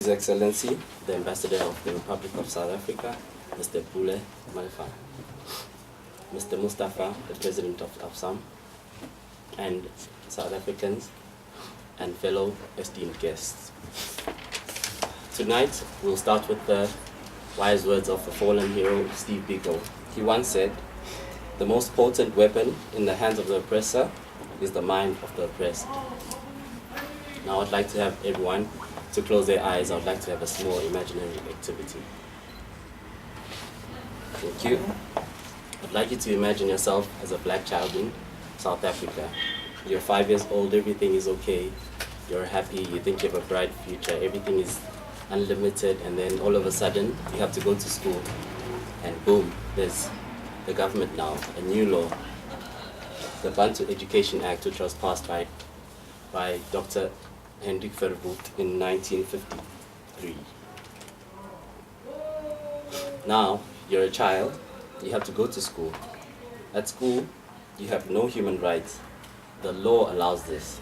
His Excellency, the Ambassador of the Republic of South Africa, Mr. Pule Malfa, Mr. Mustafa, the President of Afsam, and South Africans and fellow esteemed guests. Tonight, we'll start with the wise words of the fallen hero, Steve Biko. He once said, "The most potent weapon in the hands of the oppressor is the mind of the oppressed." Now I'd like to have everyone to close their eyes. I'd like to have a small imaginary activity. Thank you. I'd like you to imagine yourself as a black child in South Africa. You're 5 years old, everything is okay, you're happy, you think you have a bright future, everything is unlimited, and then all of a sudden you have to go to school, and boom, there's the government now, a new law, the Bantu Education Act, which was passed by Dr. Hendrik Verwoerd in 1953. Now, you're a child, you have to go to school. At school, you have no human rights. The law allows this.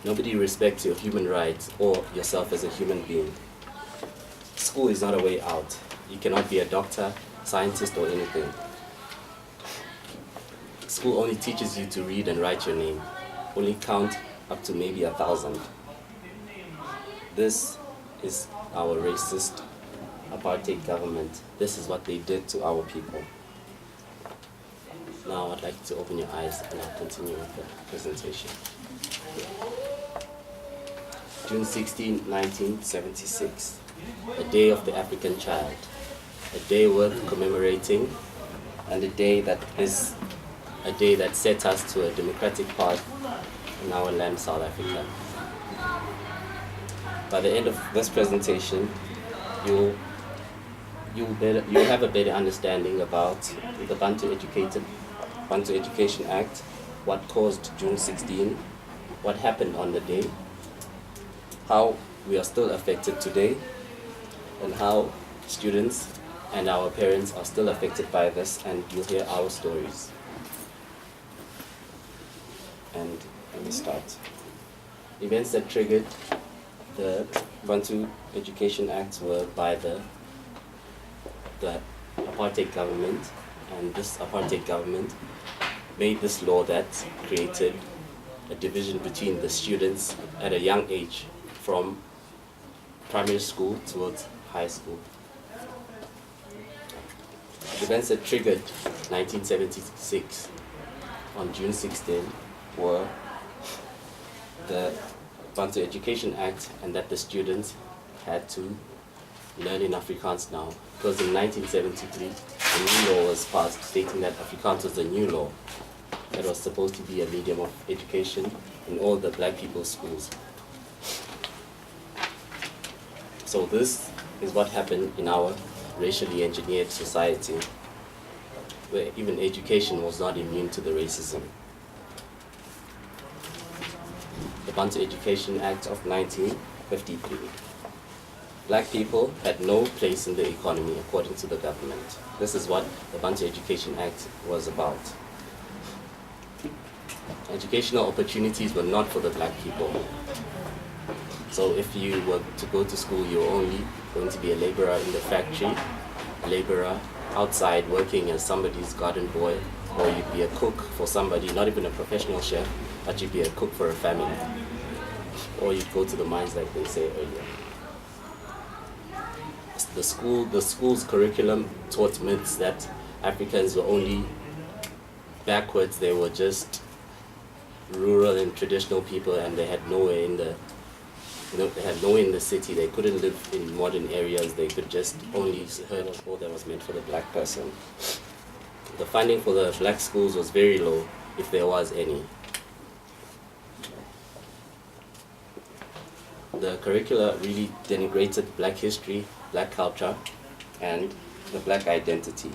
Nobody respects your human rights or yourself as a human being. School is not a way out. You cannot be a doctor, scientist, or anything. School only teaches you to read and write your name. Only count up to maybe 1,000. This is our racist apartheid government. This is what they did to our people. Now I'd like you to open your eyes and I'll continue with the presentation. June 16, 1976, a day of the African child, a day worth commemorating, and a day that set us to a democratic path in our land, South Africa. By the end of this presentation, you'll have a better understanding about the Bantu Education Act, what caused June 16, what happened on the day, how we are still affected today, and how students and our parents are still affected by this, and you'll hear our stories. And let me start. Events that triggered the Bantu Education Act were by the apartheid government, and this apartheid government made this law that created a division between the students at a young age from primary school towards high school. The events that triggered 1976 on June 16 were the Bantu Education Act, and that the students had to learn in Afrikaans now, because in 1973 a new law was passed stating that Afrikaans was a new law that was supposed to be a medium of education in all the black people's schools. So this is what happened in our racially engineered society, where even education was not immune to the racism. The Bantu Education Act of 1953. Black people had no place in the economy according to the government. This is what the Bantu Education Act was about. Educational opportunities were not for the black people. So if you were to go to school, you were only going to be a laborer in the factory, a laborer outside working as somebody's garden boy, or you'd be a cook for somebody, not even a professional chef, but you'd be a cook for a family. Or you'd go to the mines like they say earlier. The school's curriculum taught myths that Africans were only backwards, they were just rural and traditional people, and they had nowhere in the city. They couldn't live in modern areas. They could just only heard of all that was meant for the black person. The funding for the black schools was very low, if there was any. The curricula really denigrated black history, black culture, and the black identity.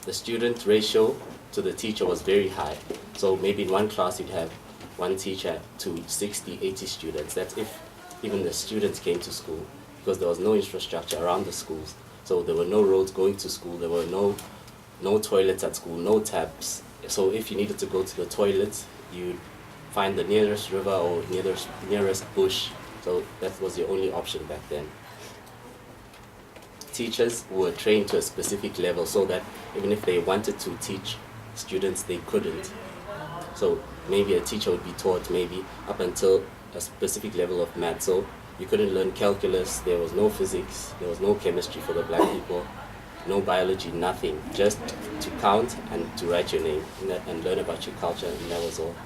The student ratio to the teacher was very high. So maybe in one class you'd have one teacher to 60, 80 students. That's if even the students came to school, because there was no infrastructure around the schools. So there were no roads going to school, there were no toilets at school, no taps. So if you needed to go to the toilet, you'd find the nearest river or nearest bush So that was your only option back then. Teachers were trained to a specific level so that even if they wanted to teach students, they couldn't. So maybe a teacher would be taught maybe up until a specific level of math. So you couldn't learn calculus, there was no physics, there was no chemistry for the black people, no biology, nothing. Just to count and to write your name and learn about your culture, and that was all.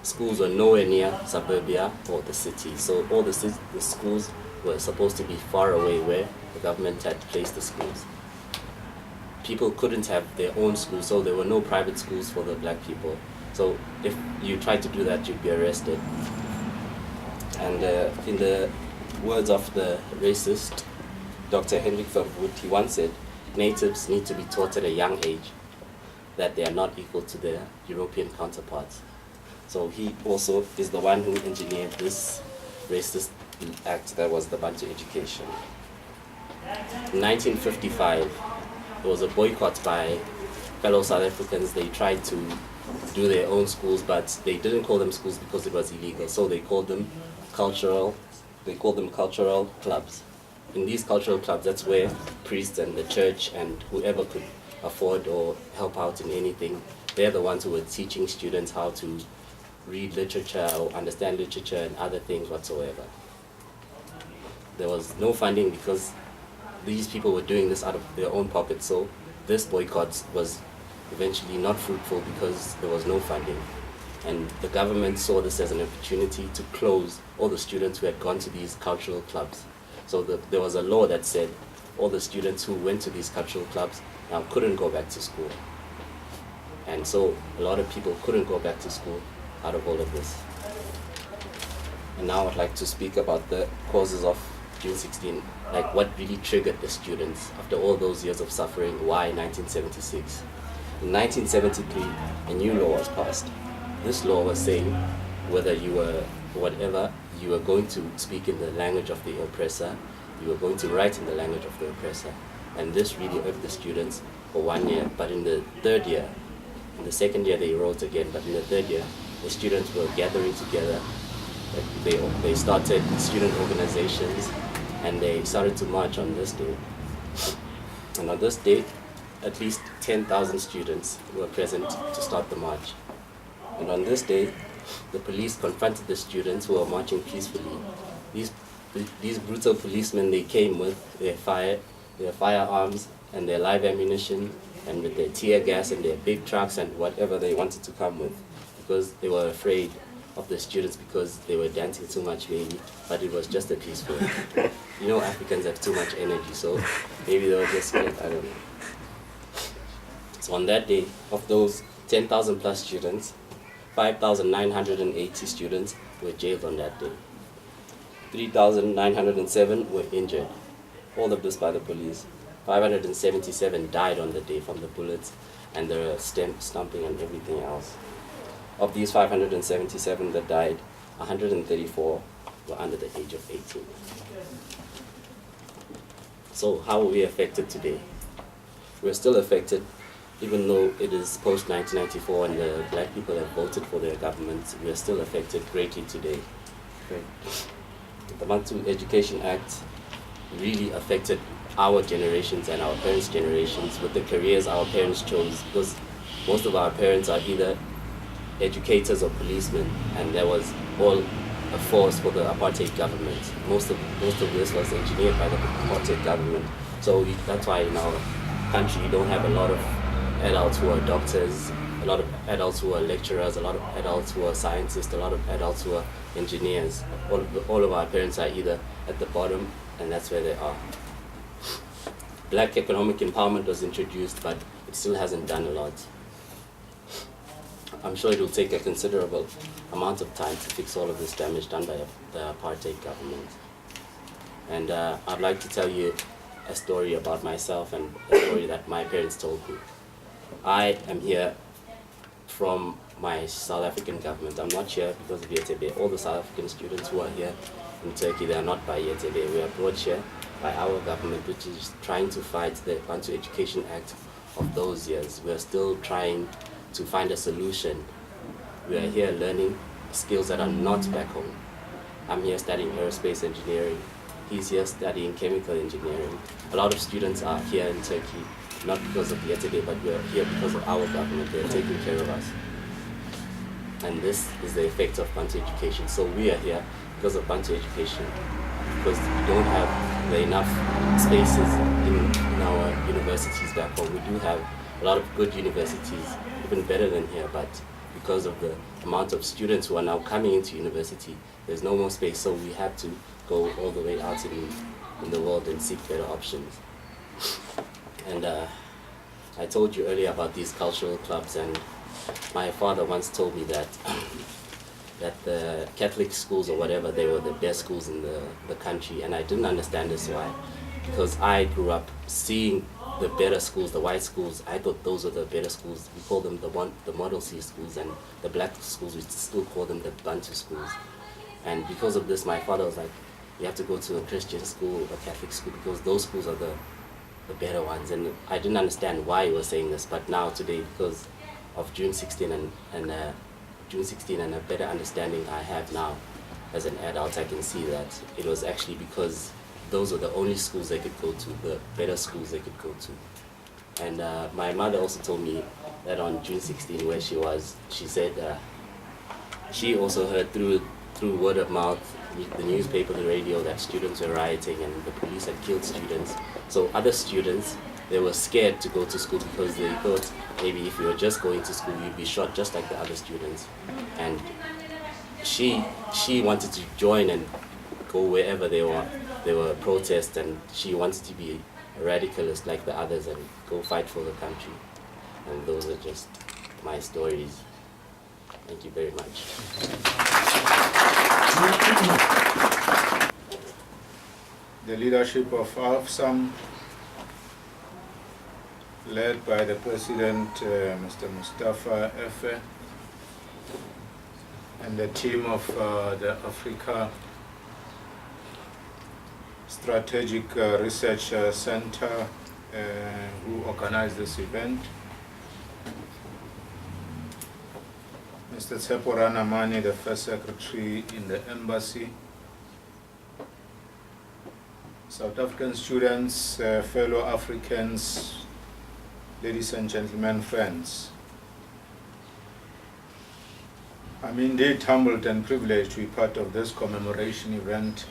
Schools were nowhere near suburbia or the city. So all the schools were supposed to be far away where the government had placed the schools. People couldn't have their own schools, so there were no private schools for the black people. So if you tried to do that, you'd be arrested. And in the words of the racist Dr. Hendrik van Wood, he once said, natives need to be taught at a young age that they are not equal to their European counterparts. So he also is the one who engineered this racist act that was the Bantu education. In 1955, there was a boycott by fellow South Africans. They tried to do their own schools, but they didn't call them schools because it was illegal. So they called them cultural clubs. In these cultural clubs, that's where priests and the church and whoever could afford or help out in anything, they're the ones who were teaching students how to read literature or understand literature and other things whatsoever. There was no funding because these people were doing this out of their own pockets, so this boycott was eventually not fruitful because there was no funding. And the government saw this as an opportunity to close all the students who had gone to these cultural clubs. So there was a law that said all the students who went to these cultural clubs now couldn't go back to school. And so a lot of people couldn't go back to school out of all of this. And now I'd like to speak about the causes of June 16, like what really triggered the students after all those years of suffering. Why 1976? In 1973, a new law was passed. This law was saying whether you were whatever, you were going to speak in the language of the oppressor, you were going to write in the language of the oppressor. And this really irked the students for 1 year. But in the third year, in the second year they wrote again, but in the third year, the students were gathering together. They started student organizations and they started to march on this day. And on this day, at least 10,000 students were present to start the march. And on this day, the police confronted the students who were marching peacefully. These brutal policemen, they came with their firearms and their live ammunition and with their tear gas and their big trucks and whatever they wanted to come with, because they were afraid of the students because they were dancing too much maybe, but it was just a peaceful. You know, Africans have too much energy, so maybe they were just scared, I don't know. So on that day, of those 10,000 plus students, 5,980 students were jailed on that day. 3,907 were injured, all of this by the police. 577 died on the day from the bullets and the stomping and everything else. Of these 577 that died, 134 were under the age of 18. So how are we affected today? We're still affected, even though it is post-1994 and the black people have voted for their government, we are still affected greatly today. Okay. The Bantu Education Act really affected our generations and our parents' generations with the careers our parents chose, because most of our parents are either educators or policemen, and there was all a force for the apartheid government. Most of this was engineered by the apartheid government. So that's why in our country you don't have a lot of adults who are doctors, a lot of adults who are lecturers, a lot of adults who are scientists, a lot of adults who are engineers. All of our parents are either at the bottom, and that's where they are. Black economic empowerment was introduced, but it still hasn't done a lot. I'm sure it will take a considerable amount of time to fix all of this damage done by the apartheid government. And I'd like to tell you a story about myself and a story that my parents told me. I am here from my South African government. I'm not here because of YTB. All the South African students who are here in Turkey, they are not by YTB. We are brought here by our government, which is trying to fight the Bantu Education Act of those years. We are still trying to find a solution. We are here learning skills that are not back home. I'm here studying aerospace engineering. He's here studying chemical engineering. A lot of students are here in Turkey, not because of yesterday, but we're here because of our government. They're taking care of us. And this is the effect of Bantu education. So we are here because of Bantu education, because we don't have enough spaces in our universities back home. We do have a lot of good universities, even better than here, but because of the amount of students who are now coming into university, there's no more space, so we have to go all the way out in the world and seek better options. And I told you earlier about these cultural clubs, and my father once told me that that the Catholic schools or whatever, they were the best schools in the country, and I didn't understand this why. Because I grew up seeing the better schools, the white schools. I thought those were the better schools. We call them the Model C schools, and the black schools, we still call them the Bantu schools. And because of this, my father was like, you have to go to a Christian school, a Catholic school, because those schools are the better ones. And I didn't understand why he was saying this, but now today, because of June 16 and June 16 and a better understanding I have now as an adult, I can see that it was actually because those were the only schools they could go to, the better schools they could go to. And my mother also told me that on June 16, where she was, she said she also heard through word of mouth, the newspaper, the radio, that students were rioting and the police had killed students. So other students, they were scared to go to school because they thought maybe if you were just going to school, you'd be shot just like the other students. And she wanted to join and go wherever they were protests, and she wanted to be a radicalist like the others and go fight for the country. And those are just my stories. Thank you very much. The leadership of Afsam, led by the President, Mr. Mustafa Efe, and the team of the AFRÍKA Strategic Research Center who organized this event. Mr. Tseporana Mani, the First Secretary in the Embassy, South African students, fellow Africans, ladies and gentlemen, friends. I'm indeed humbled and privileged to be part of this commemoration event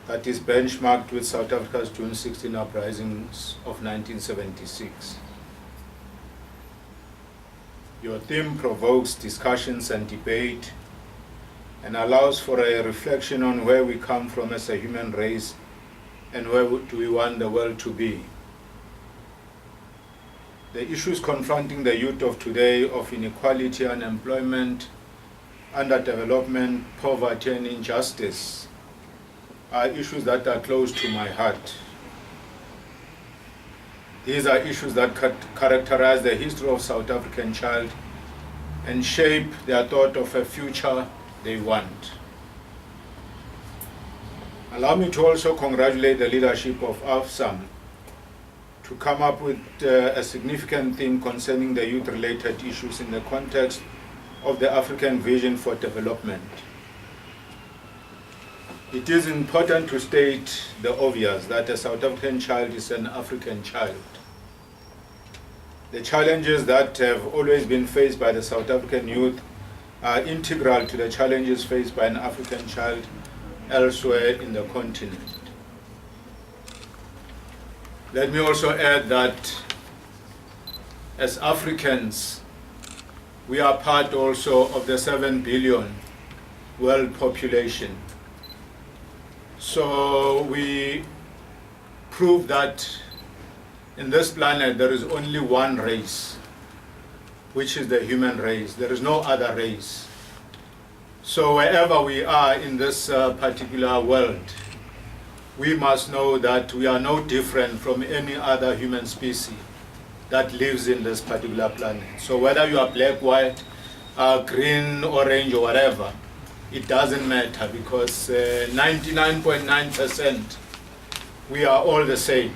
that is benchmarked with South Africa's June 16 uprisings of 1976. Your theme provokes discussions and debate and allows for a reflection on where we come from as a human race and where do we want the world to be. The issues confronting the youth of today of inequality, unemployment, underdevelopment, poverty, and injustice are issues that are close to my heart. These are issues that characterize the history of South African child and shape their thought of a future they want. Allow me to also congratulate the leadership of Afsam to come up with a significant theme concerning the youth-related issues in the context of the African Vision for Development. It is important to state the obvious that a South African child is an African child. The challenges that have always been faced by the South African youth are integral to the challenges faced by an African child elsewhere in the continent. Let me also add that as Africans, we are part also of the 7 billion world population. So we prove that in this planet there is only one race, which is the human race. There is no other race. So wherever we are in this particular world, we must know that we are no different from any other human species that lives in this particular planet. So whether you are black, white, green, orange, or whatever, it doesn't matter, because 99.9% we are all the same.